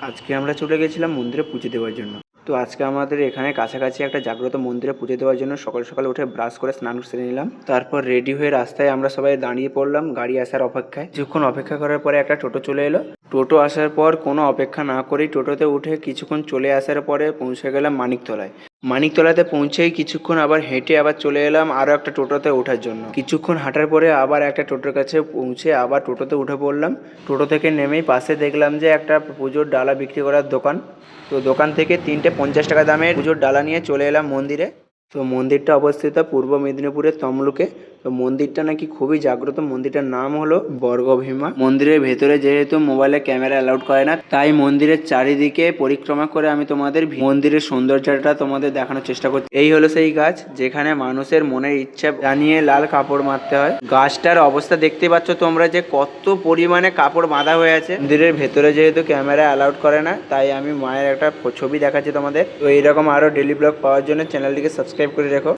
আজকে আমরা চলে গেছিলাম মন্দিরে পুজো দেওয়ার জন্য। তো আজকে আমাদের এখানে কাছাকাছি একটা জাগ্রত মন্দিরে পুজো দেওয়ার জন্য সকাল সকাল উঠে ব্রাশ করে স্নান সেরে নিলাম। তারপর রেডি হয়ে রাস্তায় আমরা সবাই দাঁড়িয়ে পড়লাম গাড়ি আসার অপেক্ষায়। কিছুক্ষণ অপেক্ষা করার পরে একটা টোটো চলে এলো। টোটো আসার পর কোনো অপেক্ষা না করেই টোটোতে উঠে কিছুক্ষণ চলে আসার পরে পৌঁছে গেলাম মানিকতলায়। মানিকতলাতে পৌঁছেই কিছুক্ষণ আবার হেঁটে আবার চলে এলাম আরও একটা টোটোতে ওঠার জন্য। কিছুক্ষণ হাঁটার পরে আবার একটা টোটোর কাছে পৌঁছে আবার টোটোতে উঠে পড়লাম। টোটো থেকে নেমেই পাশে দেখলাম যে একটা পুজোর ডালা বিক্রি করার দোকান। তো দোকান থেকে 3টে 50 টাকা দামের পুজোর ডালা নিয়ে চলে এলাম মন্দিরে। তো মন্দিরটা অবস্থিত পূর্ব মেদিনীপুরের তমলুকে। তো মন্দিরটা নাকি খুবই জাগ্রত। মন্দিরটার নাম হলো বর্গভীমা। মন্দিরের ভেতরে যেহেতু মোবাইলে ক্যামেরা অ্যালাউড করে না, তাই মন্দিরের চারিদিকে পরিক্রমা করে আমি তোমাদের মন্দিরের সৌন্দর্যটা তোমাদের দেখানোর চেষ্টা করছি। এই হলো সেই গাছ যেখানে মানুষের মনের ইচ্ছা জানিয়ে লাল কাপড় মারতে হয়। গাছটার অবস্থা দেখতে পাচ্ছ তোমরা যে কত পরিমাণে কাপড় বাঁধা হয়ে আছে। মন্দিরের ভেতরে যেহেতু ক্যামেরা অ্যালাউড করে না, তাই আমি মায়ের একটা ছবি দেখাচ্ছি তোমাদের। তো এইরকম আরো ডেলি ব্লগ পাওয়ার জন্য চ্যানেলটিকে সাবস্ক্রাইব করে রেখো।